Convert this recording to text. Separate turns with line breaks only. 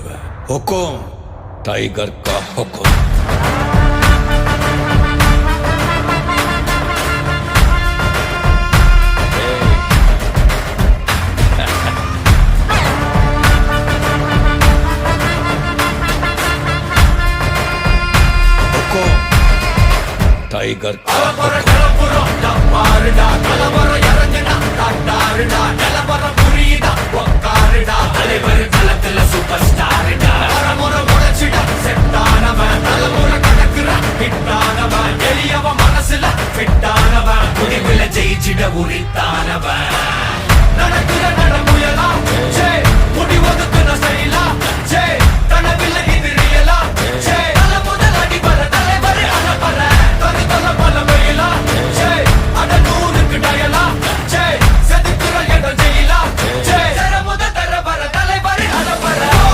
சொல்லுவேன். ஹுக்கும், டைகர் கா ஹுக்கும். டைகர்
கலவரம் இறங்குடா, காட்டாருடா, நிலவரம் புரியுதா, உக்காருடா, தலைவர்